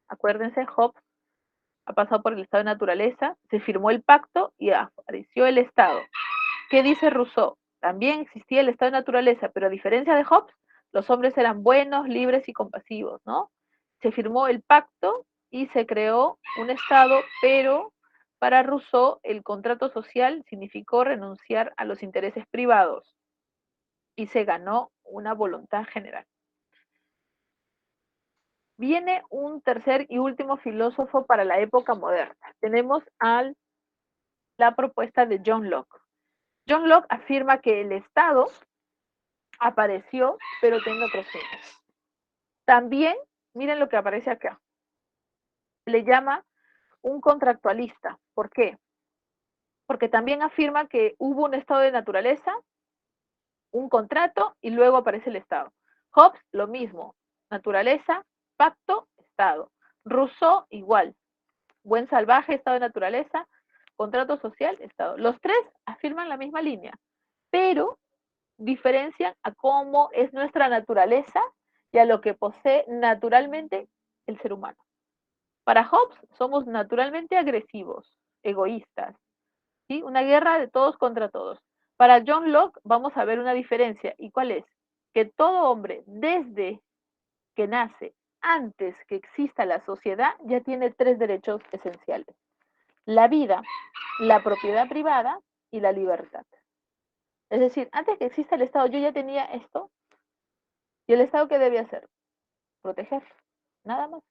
acuérdense, Hobbes ha pasado por el estado de naturaleza, se firmó el pacto y apareció el Estado. ¿Qué dice Rousseau? También existía el estado de naturaleza, pero a diferencia de Hobbes, los hombres eran buenos, libres y compasivos, ¿no? Se firmó el pacto y se creó un Estado, pero para Rousseau el contrato social significó renunciar a los intereses privados y se ganó una voluntad general. Viene un tercer y último filósofo para la época moderna. Tenemos la propuesta de John Locke. John Locke afirma que el Estado apareció, pero tiene otros fines. También, miren lo que aparece acá. Le llama un contractualista. ¿Por qué? Porque también afirma que hubo un estado de naturaleza, un contrato y luego aparece el Estado. Hobbes, lo mismo. Naturaleza, pacto, Estado. Rousseau, igual. Buen salvaje, estado de naturaleza, contrato social, Estado. Los tres afirman la misma línea, pero diferencian a cómo es nuestra naturaleza y a lo que posee naturalmente el ser humano. Para Hobbes somos naturalmente agresivos, egoístas, ¿sí? Una guerra de todos contra todos. Para John Locke vamos a ver una diferencia. ¿Y cuál es? Que todo hombre, desde que nace, antes que exista la sociedad, ya tiene tres derechos esenciales: la vida, la propiedad privada y la libertad. Es decir, antes que exista el Estado, yo ya tenía esto, y el Estado, ¿qué debe hacer? Proteger, nada más.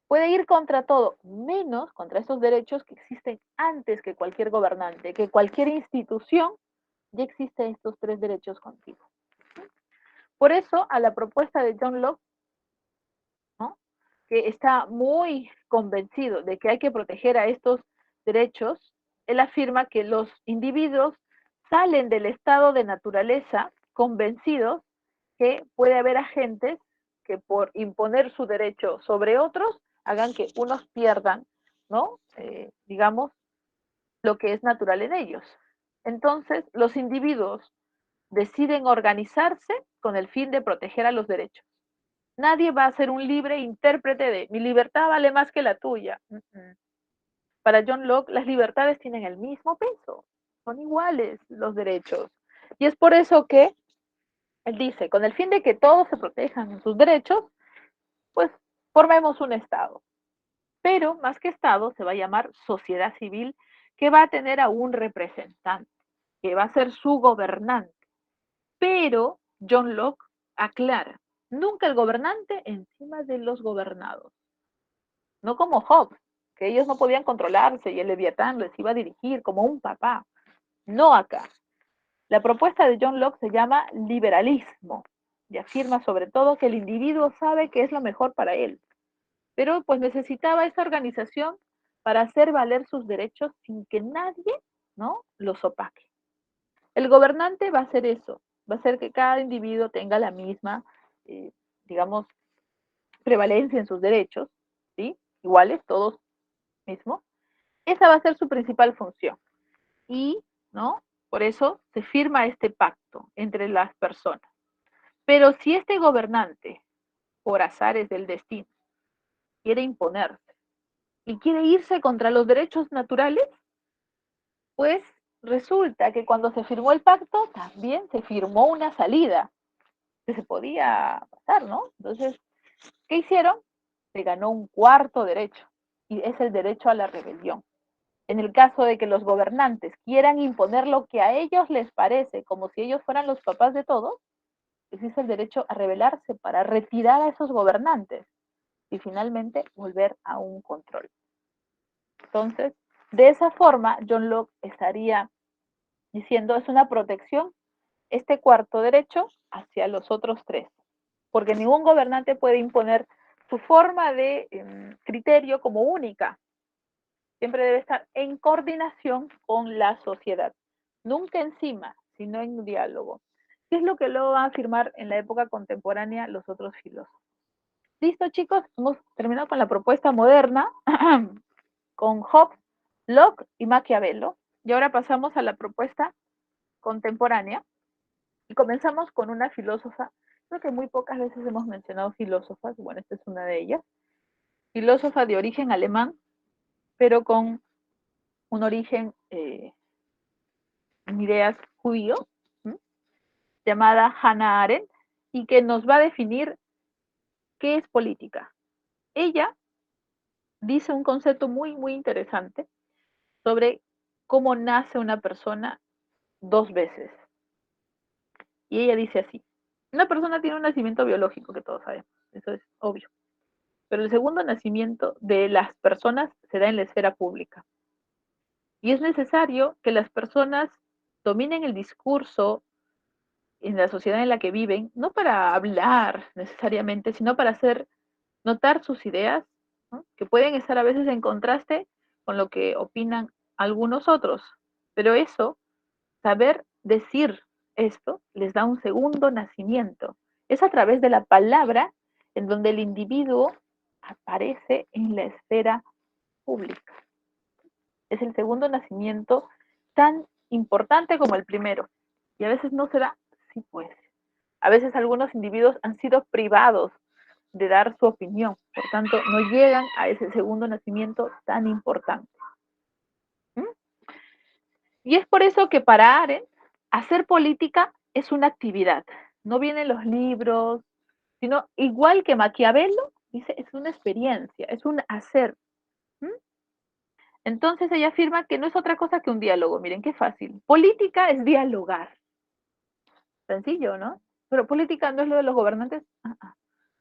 Puede ir contra todo, menos contra estos derechos que existen antes que cualquier gobernante, que cualquier institución, ya existen estos tres derechos contigo. Por eso, a la propuesta de John Locke, ¿no?, que está muy convencido de que hay que proteger a estos derechos, él afirma que los individuos salen del estado de naturaleza convencidos que puede haber agentes que por imponer su derecho sobre otros hagan que unos pierdan, ¿no? Digamos, lo que es natural en ellos. Entonces, los individuos deciden organizarse con el fin de proteger a los derechos. Nadie va a ser un libre intérprete de mi libertad vale más que la tuya. para John Locke las libertades tienen el mismo peso, son iguales los derechos. Y es por eso que él dice, con el fin de que todos se protejan en sus derechos, pues formemos un Estado. Pero más que Estado se va a llamar sociedad civil, que va a tener a un representante, que va a ser su gobernante. Pero John Locke aclara, nunca el gobernante encima de los gobernados. No como Hobbes, que ellos no podían controlarse y el Leviatán les iba a dirigir como un papá. No acá. La propuesta de John Locke se llama liberalismo y afirma sobre todo que el individuo sabe que es lo mejor para él, pero pues necesitaba esa organización para hacer valer sus derechos sin que nadie, ¿no?, los opaque. El gobernante va a hacer eso, va a hacer que cada individuo tenga la misma, eh, digamos, prevalencia en sus derechos, ¿sí? Iguales, todos mismos. Esa va a ser su principal función. Y, ¿no? Por eso se firma este pacto entre las personas. Pero si este gobernante, por azares del destino, quiere imponerse y quiere irse contra los derechos naturales, pues resulta que cuando se firmó el pacto también se firmó una salida que se podía pasar, ¿no? Entonces, ¿qué hicieron? Se ganó un cuarto derecho y es el derecho a la rebelión. En el caso de que los gobernantes quieran imponer lo que a ellos les parece, como si ellos fueran los papás de todos, existe el derecho a rebelarse para retirar a esos gobernantes y finalmente volver a un control. Entonces, de esa forma, John Locke estaría diciendo es una protección este cuarto derecho hacia los otros tres, porque ningún gobernante puede imponer su forma de criterio como única. Siempre debe estar en coordinación con la sociedad, nunca encima, sino en un diálogo. ¿Qué es lo que luego van a afirmar en la época contemporánea los otros filósofos? Listo, chicos, hemos terminado con la propuesta moderna, con Hobbes, Locke y Maquiavelo, y ahora pasamos a la propuesta contemporánea, y comenzamos con una filósofa, creo que muy pocas veces hemos mencionado filósofas, bueno, esta es una de ellas, filósofa de origen alemán, pero con un origen en ideas judío, ¿m? Llamada Hannah Arendt, y que nos va a definir qué es política. Ella dice un concepto muy, muy interesante sobre cómo nace una persona dos veces. Y ella dice así, una persona tiene un nacimiento biológico, que todos sabemos, eso es obvio, pero el segundo nacimiento de las personas se da en la esfera pública. Y es necesario que las personas dominen el discurso en la sociedad en la que viven, no para hablar necesariamente, sino para hacer notar sus ideas, ¿no?, que pueden estar a veces en contraste con lo que opinan algunos otros. Pero eso, saber decir esto, les da un segundo nacimiento. Es a través de la palabra en donde el individuo aparece en la esfera pública. Es el segundo nacimiento tan importante como el primero. Y a veces no se da, sí puede. A veces algunos individuos han sido privados de dar su opinión, por tanto no llegan a ese segundo nacimiento tan importante. ¿Mm? Y es por eso que para Arendt, hacer política es una actividad. No vienen los libros, sino igual que Maquiavelo, dice, es una experiencia, es un hacer. ¿Mm? Entonces ella afirma que no es otra cosa que un diálogo. Miren qué fácil. Política es dialogar. Sencillo, ¿no? Pero política no es lo de los gobernantes.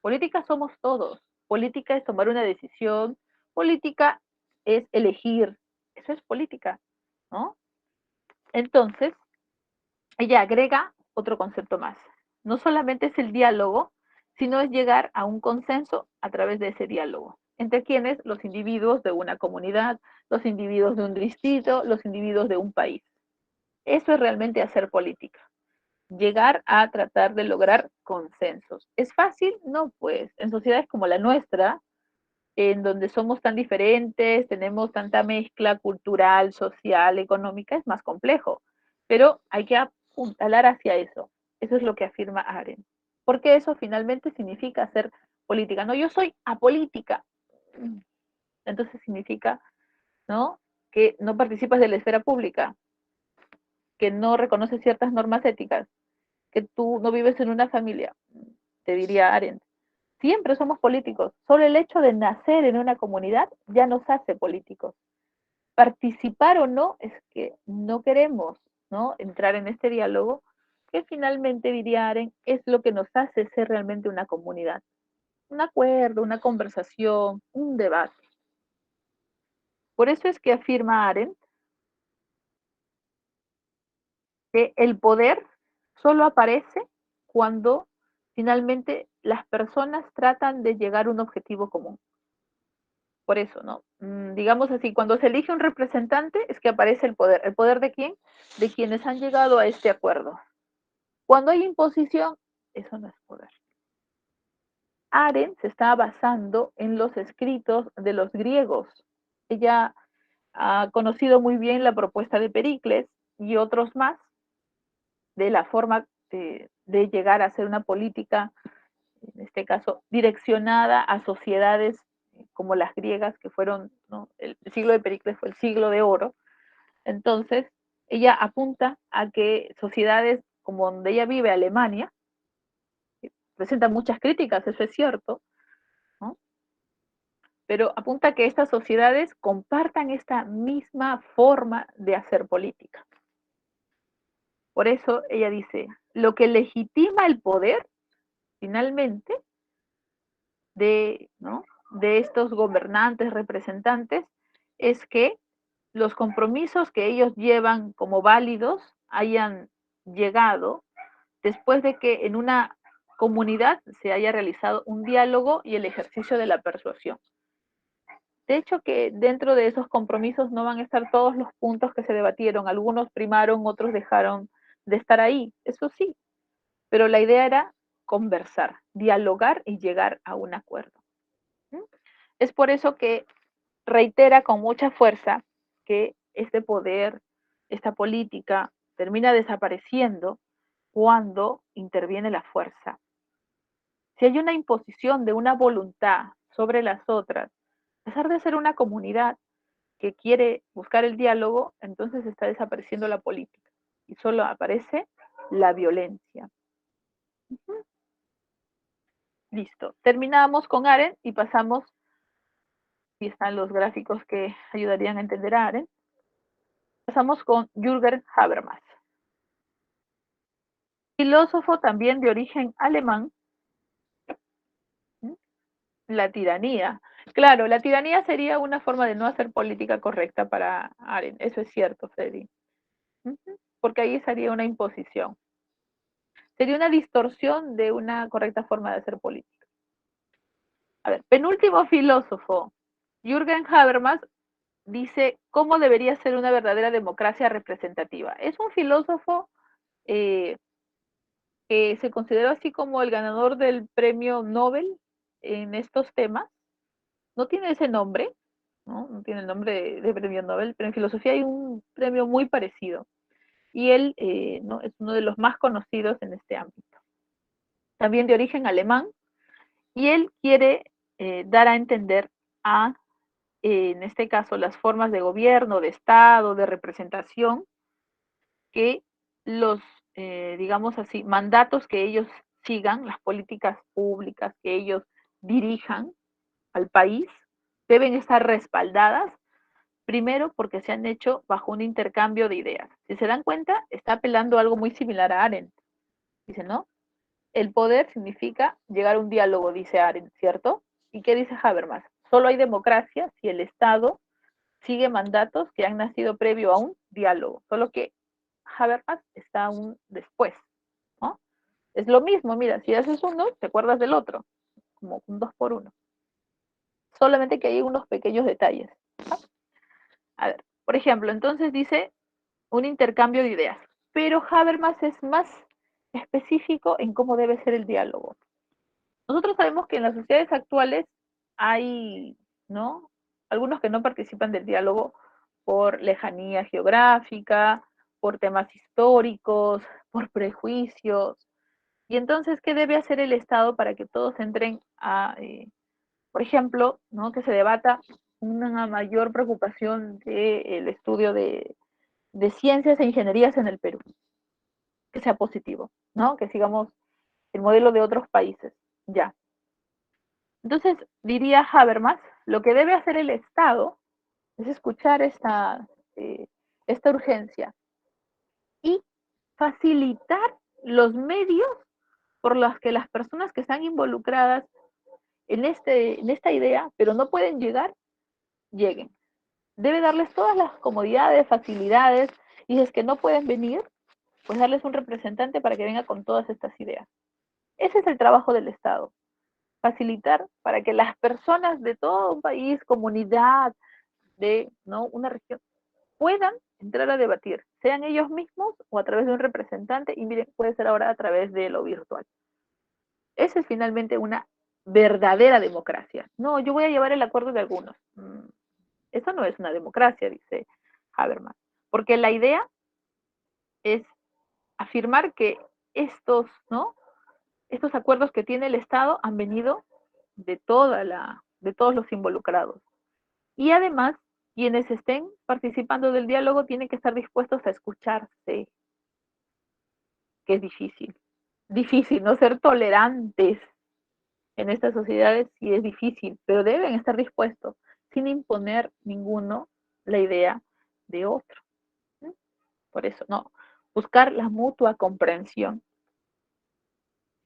Política somos todos. Política es tomar una decisión. Política es elegir. Eso es política, ¿no? Entonces, ella agrega otro concepto más. No solamente es el diálogo, sino es llegar a un consenso a través de ese diálogo. ¿Entre quienes? Los individuos de una comunidad, los individuos de un distrito, los individuos de un país. Eso es realmente hacer política. Llegar a tratar de lograr consensos. ¿Es fácil? No, pues. En sociedades como la nuestra, en donde somos tan diferentes, tenemos tanta mezcla cultural, social, económica, es más complejo. Pero hay que apuntalar hacia eso. Eso es lo que afirma Arendt. Porque eso finalmente significa hacer política. No, yo soy apolítica. Entonces significa ¿no? Que no participas de la esfera pública, que no reconoces ciertas normas éticas, que tú no vives en una familia, te diría Arendt. Siempre somos políticos. Solo el hecho de nacer en una comunidad ya nos hace políticos. Participar o no es que no queremos, ¿no? Entrar en este diálogo que finalmente, diría Arendt, es lo que nos hace ser realmente una comunidad. Un acuerdo, una conversación, un debate. Por eso es que afirma Arendt que el poder solo aparece cuando finalmente las personas tratan de llegar a un objetivo común. Por eso, ¿no? Digamos así, cuando se elige un representante es que aparece el poder. ¿El poder de quién? De quienes han llegado a este acuerdo. Cuando hay imposición, eso no es poder. Arendt se está basando en los escritos de los griegos. Ella ha conocido muy bien la propuesta de Pericles y otros más de la forma de llegar a hacer una política, en este caso, direccionada a sociedades como las griegas, que fueron, ¿no? El siglo de Pericles fue el siglo de oro. Entonces, ella apunta a que sociedades como donde ella vive, Alemania, presenta muchas críticas, eso es cierto, ¿no? Pero apunta a que estas sociedades compartan esta misma forma de hacer política. Por eso ella dice, lo que legitima el poder, finalmente, ¿no? de estos gobernantes, representantes, es que los compromisos que ellos llevan como válidos hayan llegado después de que en una comunidad se haya realizado un diálogo y el ejercicio de la persuasión. De hecho, que dentro de esos compromisos no van a estar todos los puntos que se debatieron, algunos primaron, otros dejaron de estar ahí, eso sí, pero la idea era conversar, dialogar y llegar a un acuerdo. Es por eso que reitera con mucha fuerza que este poder, esta política, termina desapareciendo cuando interviene la fuerza. Si hay una imposición de una voluntad sobre las otras, a pesar de ser una comunidad que quiere buscar el diálogo, entonces está desapareciendo la política y solo aparece la violencia. Listo. Terminamos con Arendt y pasamos, y están los gráficos que ayudarían a entender a Arendt, pasamos con Jürgen Habermas, filósofo también de origen alemán. La tiranía. Claro, la tiranía sería una forma de no hacer política correcta para Arendt. Eso es cierto, Freddy. Porque ahí sería una imposición. Sería una distorsión de una correcta forma de hacer política. A ver, penúltimo filósofo, Jürgen Habermas, dice cómo debería ser una verdadera democracia representativa. Es un filósofo eh, que se consideró así como el ganador del premio Nobel en estos temas. No tiene ese nombre, ¿no? No tiene el nombre de premio Nobel, pero en filosofía hay un premio muy parecido. Y él, ¿no? es uno de los más conocidos en este ámbito. También de origen alemán, y él quiere dar a entender a, en este caso, las formas de gobierno, de Estado, de representación, que los, digamos así, mandatos que ellos sigan, las políticas públicas que ellos dirijan al país, deben estar respaldadas. Primero, porque se han hecho bajo un intercambio de ideas. Si se dan cuenta, está apelando a algo muy similar a Arendt. Dice, ¿no? El poder significa llegar a un diálogo, dice Arendt, ¿cierto? ¿Y qué dice Habermas? Solo hay democracia si el Estado sigue mandatos que han nacido previo a un diálogo. Solo que Habermas está aún después, ¿no? Es lo mismo, mira, si haces uno, te acuerdas del otro, como un dos por uno. Solamente que hay unos pequeños detalles. ¿No? A ver, por ejemplo, entonces dice un intercambio de ideas. Pero Habermas es más específico en cómo debe ser el diálogo. Nosotros sabemos que en las sociedades actuales hay, ¿no? Algunos que no participan del diálogo por lejanía geográfica, por temas históricos, por prejuicios. Y entonces, ¿qué debe hacer el Estado para que todos entren a, por ejemplo, ¿no? que se debata una mayor preocupación del estudio de ciencias e ingenierías en el Perú, que sea positivo, ¿no? Que sigamos el modelo de otros países, ya. Entonces, diría Habermas, lo que debe hacer el Estado es escuchar eh, esta urgencia y facilitar los medios por los que las personas que están involucradas en esta idea, pero no pueden llegar, lleguen. Debe darles todas las comodidades, facilidades, y si es que no pueden venir, pues darles un representante para que venga con todas estas ideas. Ese es el trabajo del Estado, facilitar para que las personas de todo un país, comunidad, de ¿no? una región, puedan entrar a debatir, sean ellos mismos o a través de un representante, y miren, puede ser ahora a través de lo virtual. Esa es finalmente una verdadera democracia. No, yo voy a llevar el acuerdo de algunos. Eso no es una democracia, dice Habermas, porque la idea es afirmar que estos, ¿no? Estos acuerdos que tiene el Estado han venido de todos los involucrados. Y además, quienes estén participando del diálogo tienen que estar dispuestos a escucharse, que es difícil. Difícil, no ser tolerantes en estas sociedades sí es difícil, pero deben estar dispuestos, sin imponer ninguno la idea de otro. ¿Sí? Por eso, no, buscar la mutua comprensión.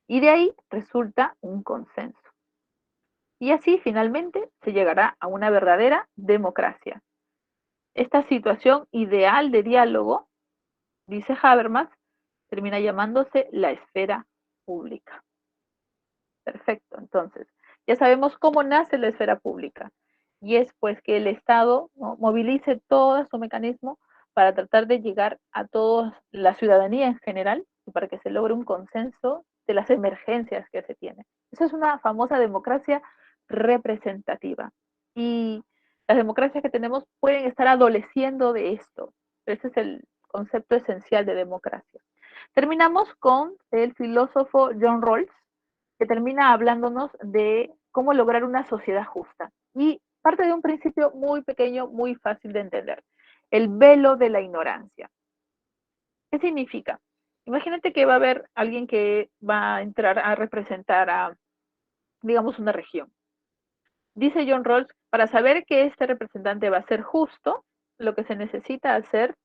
Y de ahí resulta un consenso. Y así finalmente se llegará a una verdadera democracia. Esta situación ideal de diálogo, dice Habermas, termina llamándose la esfera pública. Perfecto, entonces, ya sabemos cómo nace la esfera pública. Y es pues que el Estado, ¿no?, movilice todo su mecanismo para tratar de llegar a toda la ciudadanía en general y para que se logre un consenso de las emergencias que se tienen. Esa es una famosa democracia representativa. Y las democracias que tenemos pueden estar adoleciendo de esto. Ese es el concepto esencial de democracia. Terminamos con el filósofo John Rawls, que termina hablándonos de cómo lograr una sociedad justa. Y parte de un principio muy pequeño, muy fácil de entender. El velo de la ignorancia. ¿Qué significa? Imagínate que va a haber alguien que va a entrar a representar a, digamos, una región. Dice John Rawls, para saber que este representante va a ser justo, lo que se necesita hacer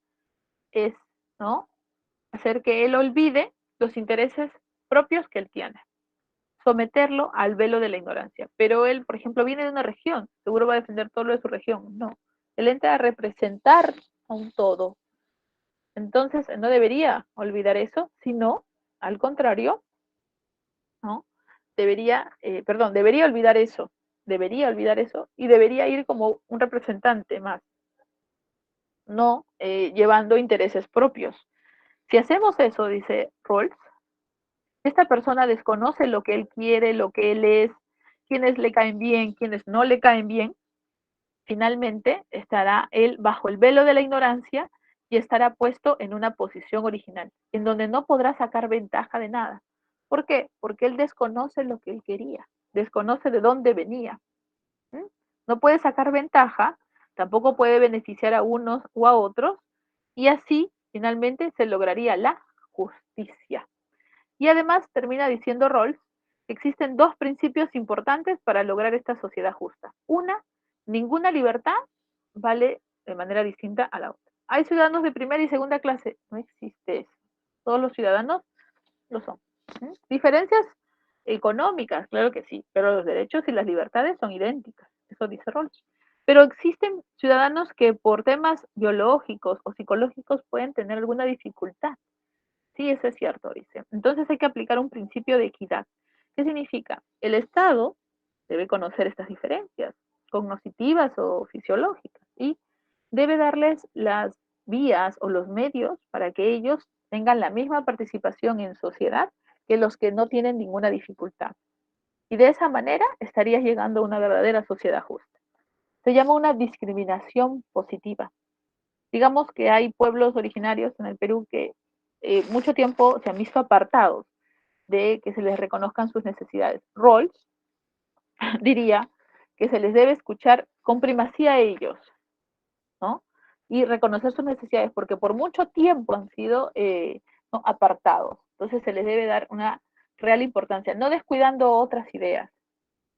es, ¿no?, hacer que él olvide los intereses propios que él tiene, someterlo al velo de la ignorancia. Pero él, por ejemplo, viene de una región, seguro va a defender todo lo de su región. No, él entra a representar a un todo. Entonces, no debería olvidar eso, sino, al contrario, ¿no? Debería olvidar eso y debería ir como un representante más, no llevando intereses propios. Si hacemos eso, dice Rawls, esta persona desconoce lo que él quiere, lo que él es, quienes le caen bien, quienes no le caen bien, finalmente estará él bajo el velo de la ignorancia y estará puesto en una posición original, en donde no podrá sacar ventaja de nada. ¿Por qué? Porque él desconoce lo que él quería, desconoce de dónde venía. ¿Mm? No puede sacar ventaja, tampoco puede beneficiar a unos o a otros, y así finalmente se lograría la justicia. Y además termina diciendo Rawls que existen dos principios importantes para lograr esta sociedad justa. Una, ninguna libertad vale de manera distinta a la otra. Hay ciudadanos de primera y segunda clase, no existe eso. Todos los ciudadanos lo son. ¿Mm? Diferencias económicas, claro que sí, pero los derechos y las libertades son idénticas, eso dice Rawls. Pero existen ciudadanos que por temas biológicos o psicológicos pueden tener alguna dificultad. Sí, eso es cierto, dice. Entonces hay que aplicar un principio de equidad. ¿Qué significa? El Estado debe conocer estas diferencias cognitivas o fisiológicas y debe darles las vías o los medios para que ellos tengan la misma participación en sociedad que los que no tienen ninguna dificultad. Y de esa manera estarías llegando a una verdadera sociedad justa. Se llama una discriminación positiva. Digamos que hay pueblos originarios en el Perú que mucho tiempo se han visto apartados de que se les reconozcan sus necesidades. Rawls diría que se les debe escuchar con primacía a ellos, ¿no? Y reconocer sus necesidades, porque por mucho tiempo han sido ¿no? apartados. Entonces se les debe dar una real importancia, no descuidando otras ideas,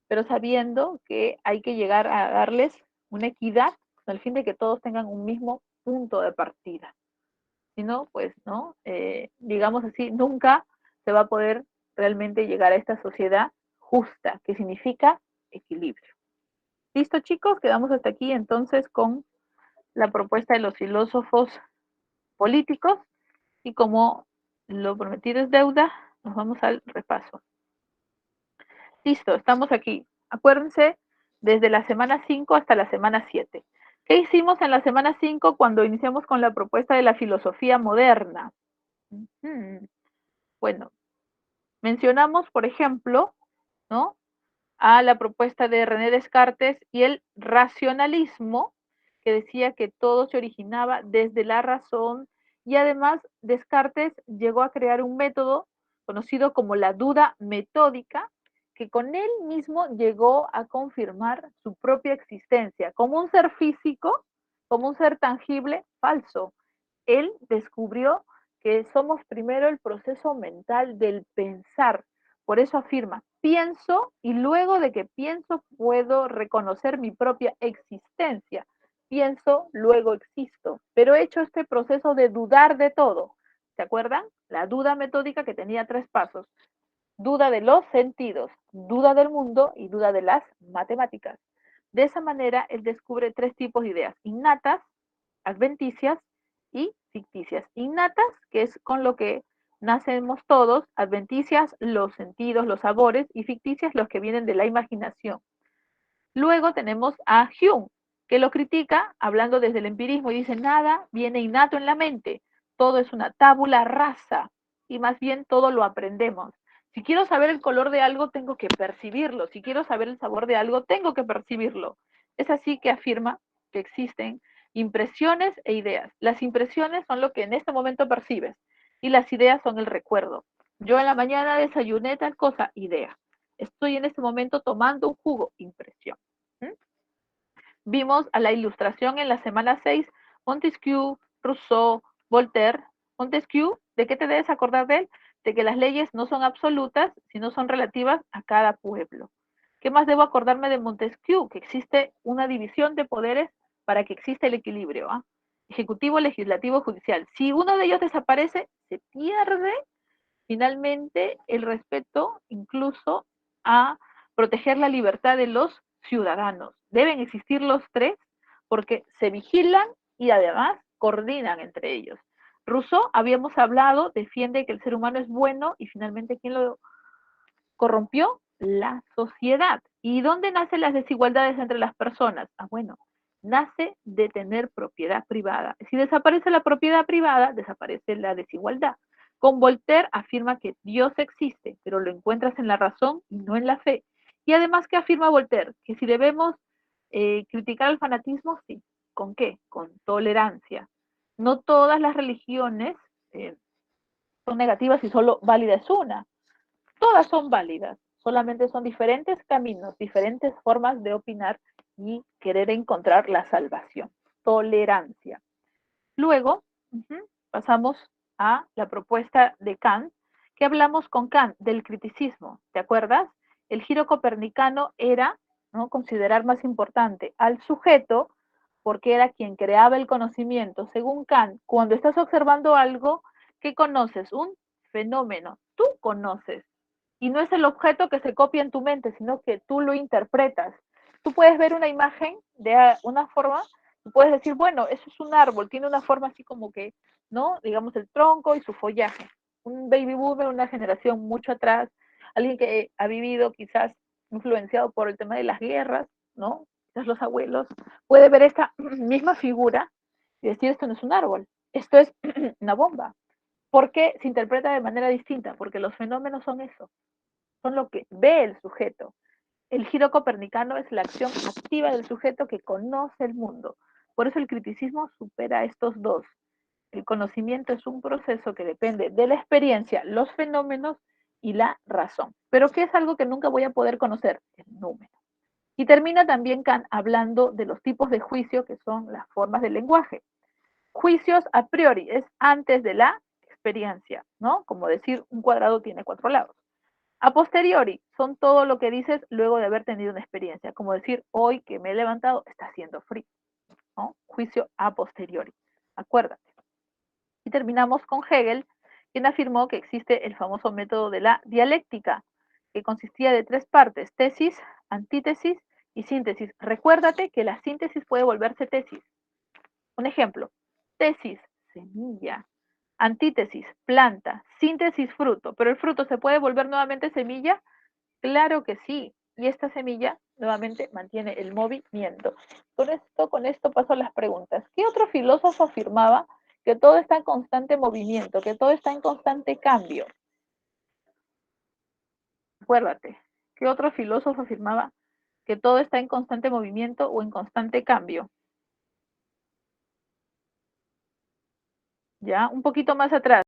pero sabiendo que hay que llegar a darles una equidad con el fin de que todos tengan un mismo punto de partida. Si no, pues, ¿no? Digamos así, nunca se va a poder realmente llegar a esta sociedad justa, que significa equilibrio. ¿Listo, chicos? Quedamos hasta aquí entonces con la propuesta de los filósofos políticos y como lo prometido es deuda, nos vamos al repaso. Listo, estamos aquí. Acuérdense, desde la semana 5 hasta la semana 7. ¿Qué hicimos en la semana 5 cuando iniciamos con la propuesta de la filosofía moderna? Bueno, mencionamos, por ejemplo, ¿no? A la propuesta de René Descartes y el racionalismo, que decía que todo se originaba desde la razón, y además Descartes llegó a crear un método conocido como la duda metódica, que con él mismo llegó a confirmar su propia existencia como un ser físico, como un ser tangible, falso. Él descubrió que somos primero el proceso mental del pensar. Por eso afirma, pienso y luego de que pienso puedo reconocer mi propia existencia. Pienso, luego existo. Pero he hecho este proceso de dudar de todo. ¿Se acuerdan? La duda metódica que tenía 3 pasos. Duda de los sentidos, duda del mundo y duda de las matemáticas. De esa manera, él descubre 3 tipos de ideas, innatas, adventicias y ficticias. Innatas, que es con lo que nacemos todos, adventicias, los sentidos, los sabores, y ficticias, los que vienen de la imaginación. Luego tenemos a Hume, que lo critica hablando desde el empirismo y dice, nada viene innato en la mente, todo es una tabula rasa y más bien todo lo aprendemos. Si quiero saber el color de algo, tengo que percibirlo. Si quiero saber el sabor de algo, tengo que percibirlo. Es así que afirma que existen impresiones e ideas. Las impresiones son lo que en este momento percibes y las ideas son el recuerdo. Yo en la mañana desayuné tal cosa, idea. Estoy en este momento tomando un jugo, impresión. Vimos a la ilustración en la semana 6, Montesquieu, Rousseau, Voltaire. Montesquieu, ¿de qué te debes acordar de él? De que las leyes no son absolutas, sino son relativas a cada pueblo. ¿Qué más debo acordarme de Montesquieu? Que existe una división de poderes para que exista el equilibrio. Ejecutivo, legislativo, judicial. Si uno de ellos desaparece, se pierde finalmente el respeto incluso a proteger la libertad de los ciudadanos. Deben existir los 3 porque se vigilan y además coordinan entre ellos. Rousseau, habíamos hablado, defiende que el ser humano es bueno y finalmente ¿quién lo corrompió? La sociedad. ¿Y dónde nacen las desigualdades entre las personas? Bueno, nace de tener propiedad privada. Si desaparece la propiedad privada, desaparece la desigualdad. Con Voltaire afirma que Dios existe, pero lo encuentras en la razón y no en la fe. Y además, ¿qué afirma Voltaire? Que si debemos criticar el fanatismo, sí. ¿Con qué? Con tolerancia. No todas las religiones son negativas y solo válida es una. Todas son válidas, solamente son diferentes caminos, diferentes formas de opinar y querer encontrar la salvación. Tolerancia. Luego, pasamos a la propuesta de Kant, que hablamos con Kant del criticismo. ¿Te acuerdas? El giro copernicano era, ¿no?, considerar más importante al sujeto porque era quien creaba el conocimiento. Según Kant, cuando estás observando algo, ¿qué conoces? Un fenómeno. Tú conoces. Y no es el objeto que se copia en tu mente, sino que tú lo interpretas. Tú puedes ver una imagen de una forma, tú puedes decir, bueno, eso es un árbol, tiene una forma así como que, ¿no? Digamos el tronco y su follaje. Un baby boomer, una generación mucho atrás, alguien que ha vivido quizás influenciado por el tema de las guerras, ¿no? Quizás los abuelos, puede ver esta misma figura y decir, esto no es un árbol, esto es una bomba. ¿Por qué se interpreta de manera distinta? Porque los fenómenos son eso, son lo que ve el sujeto. El giro copernicano es la acción activa del sujeto que conoce el mundo. Por eso el criticismo supera estos dos. El conocimiento es un proceso que depende de la experiencia, los fenómenos y la razón. Pero ¿qué es algo que nunca voy a poder conocer? El número. Y termina también Kant hablando de los tipos de juicio que son las formas del lenguaje. Juicios a priori es antes de la experiencia, ¿no? Como decir un cuadrado tiene 4 lados. A posteriori son todo lo que dices luego de haber tenido una experiencia, como decir hoy que me he levantado está haciendo frío, ¿no? Juicio a posteriori, acuérdate. Y terminamos con Hegel, quien afirmó que existe el famoso método de la dialéctica, que consistía de 3 partes, tesis, antítesis y síntesis. Recuérdate que la síntesis puede volverse tesis. Un ejemplo, tesis, semilla, antítesis, planta, síntesis, fruto. ¿Pero el fruto se puede volver nuevamente semilla? Claro que sí. Y esta semilla nuevamente mantiene el movimiento. Con esto paso a las preguntas. ¿Qué otro filósofo afirmaba que todo está en constante movimiento, que todo está en constante cambio? Acuérdate. ¿Qué otro filósofo afirmaba que todo está en constante movimiento o en constante cambio? Ya, un poquito más atrás.